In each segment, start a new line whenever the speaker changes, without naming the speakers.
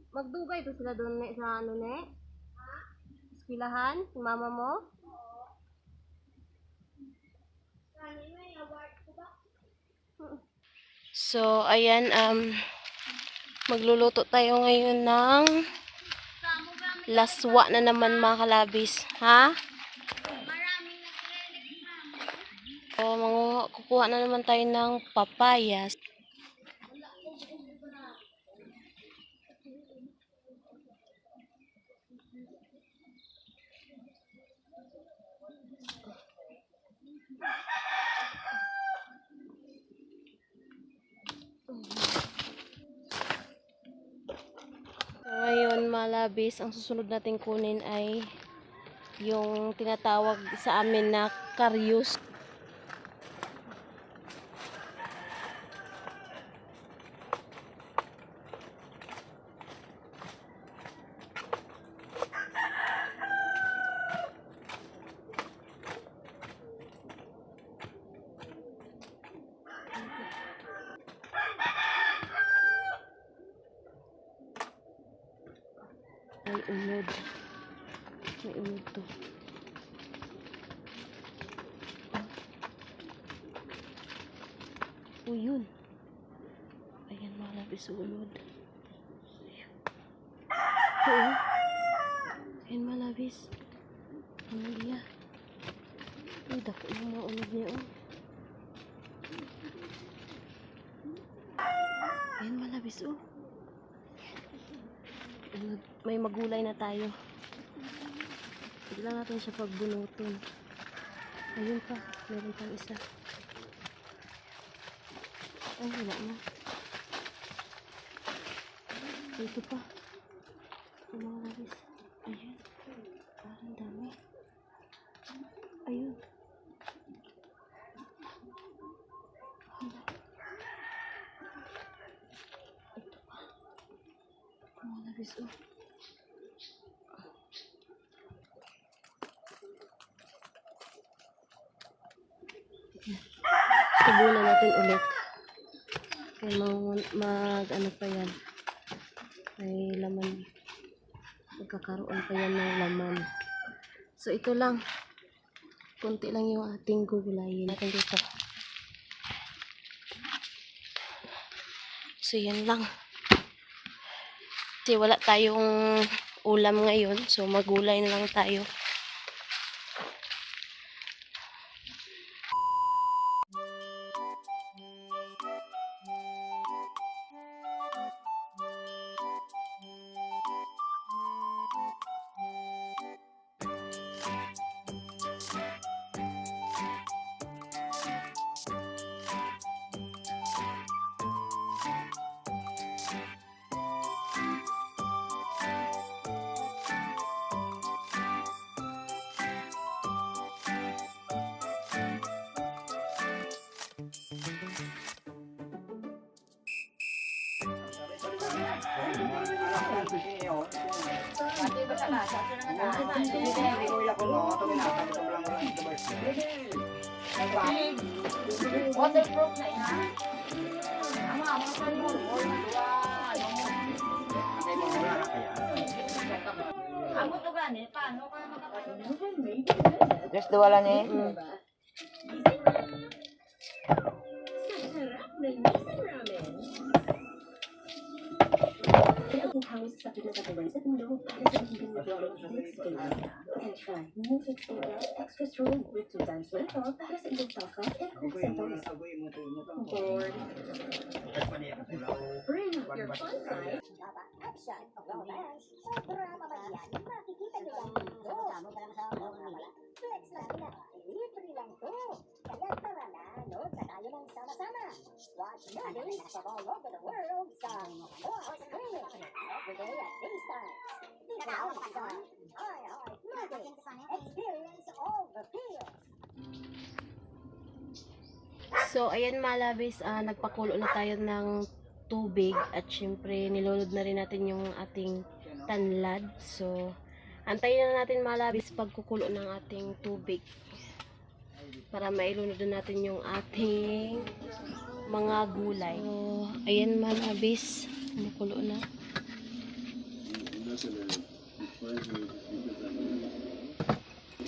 Magdugay to sila doon sa ano ne? Eskwelahan, si mama mo? So, ayan, magluluto tayo ngayon ng laswa na naman mga kalabis. Ha? So, kukuha na naman tayo ng papayas. Ngayon, malabis, ang susunod natin kunin ay yung tinatawag sa amin na karyus. Ay, unod. May unod to. O, yun. Ayan, malabis unod. Oo. Ayan, malabis. Pamilya. Uy, dako yung mga unod niya, oh. Ayan, malabis, oh. May magulay na tayo. Bigla natin siya pagbunutin. Ayun pa, meron pang isa. Ay, wala na. Ito pa. Ang mga labis. Ayun. Parang dami. Ayun. Ito pa. Ang mga labis, oh. Tubunan natin ulit. Kaya ano pa yan. May laman. Magkakaroon pa yan ng laman. So, ito lang. Kunti lang yung ating gugulayin natin dito. So, yan lang. Kasi wala tayong ulam ngayon. So, magulay na lang tayo.
Waterproof na yan. Ako to gani, paano ka makapagod?
Just dua ni.
Halos sa pinakatawan sa mundo para sa hindi and try new Fixator extra strong with 2 times menthol para sa iyong salsa and cook symptoms. Bored? Bring out your fun side.
Action, romance, drama ba yan? Makikita nyo lang dito. Flex lang na, libre lang to. Kaya tara na, no? Tayo mong sama-sama. Watch movies from all over the world sa More Streaming. Every day at these times. Dito ako sa iHeart Movies. Experience all the feels.
So, ayan malabis, nagpakulo na tayo ng tubig at syempre nilulod na rin natin yung ating tanlad. So, antayin na natin malabis pagkukulo ng ating tubig para mailunod na natin yung ating mga gulay. So, ayan malabis, kumukulo na.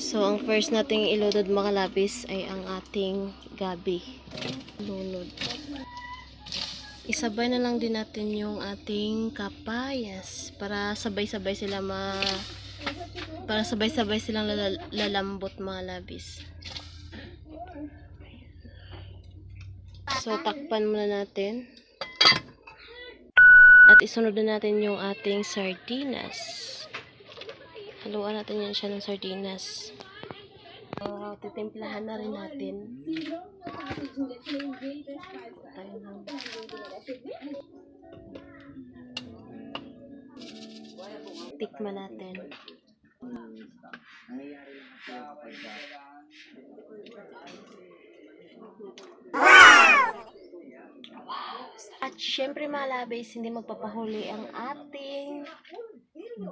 So, ang first nating iludod mga labis ay ang ating gabi. Lunod. Isabay na lang din natin yung ating kapayas para sabay-sabay sila silang lalambot mga labis. So, takpan muna natin. At isunod na natin yung ating sardinas. Haluan natin yan siya ng sardinas. So, titimplahan na rin natin. Tayo lang. Tikman natin. At syempre mga labis, hindi magpapahuli ang ating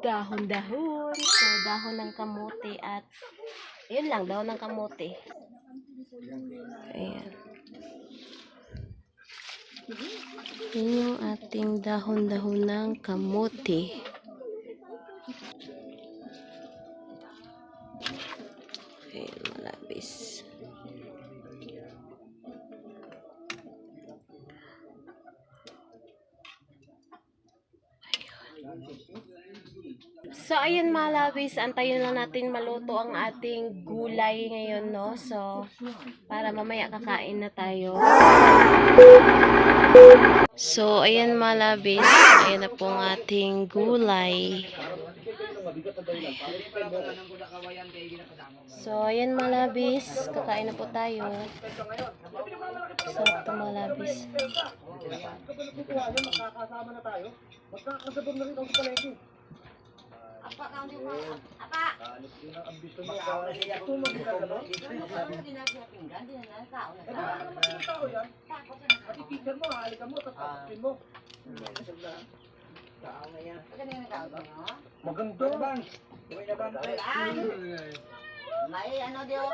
dahon-dahon. So, dahon ng kamote at yun lang, dahon ng kamote. Ayan. Yun yung ating dahon-dahon ng kamote. Ayan, malabis. So, ayun mga labis, antayin lang natin maluto ang ating gulay ngayon, no? So, para mamaya kakain na tayo. So, ayun mga labis, ayan na po ang ating gulay. So, ayan mga labis, kakain na po tayo. So, ito mga labis.
Apa kau ni apa? Apa?
Maganda bang?
May ano dia?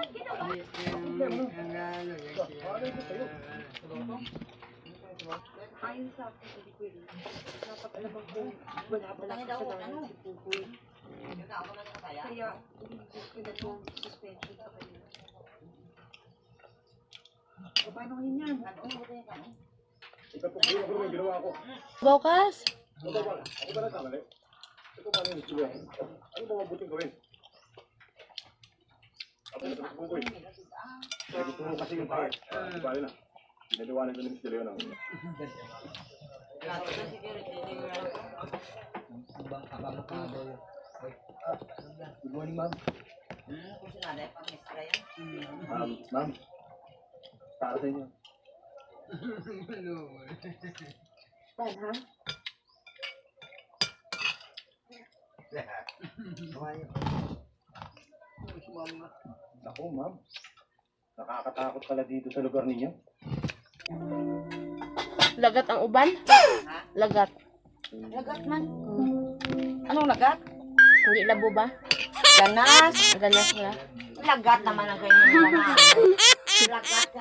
Ayon sa akin, hindi ko yun. Dapat alam ko, wala pa lang sa dami si Pupoy. Kaya, hindi ko na itong suspension sa kanila. O, paano ngayon yan?
Bukas?
Ano ba mabuting gawin? Gusto mo kasi yung tayo. Di ba na? Pinaliwanag ko ni Mr. Leon. Good morning, ma'am. Ma'am. Para sa inyo.
Pan, ha?
Naku, ma'am. Nakakatakot pala dito sa lugar ninyo.
Lagat ang uban? Lagat.
Lagat man. Anong lagat?
Hindi labo ba?
Ganas.
Ganas na.
Lagat naman ang ganyan ganas. Lagat.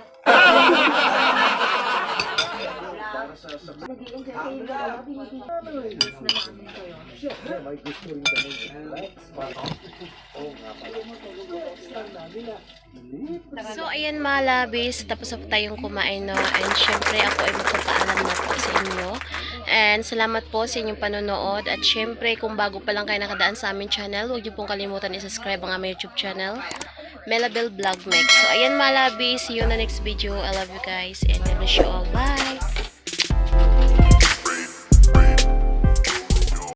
Nag-i-enjoy kayo ng dalawa, binibigyan na namin kayo.
Siyempre, may gusto rin kami.
So, ayan mga labis, tapos na po tayong kumain, no? And syempre, ako ay magpapaalam na po sa inyo. And salamat po sa inyong panonood. At syempre, kung bago pa lang kayo nakadaan sa aming channel, huwag niyo pong kalimutan i-subscribe ang aming YouTube channel, Melabel Vlogmix. So, ayan mga labis, see you on the next video. I love you guys, and God bless you all. Bye!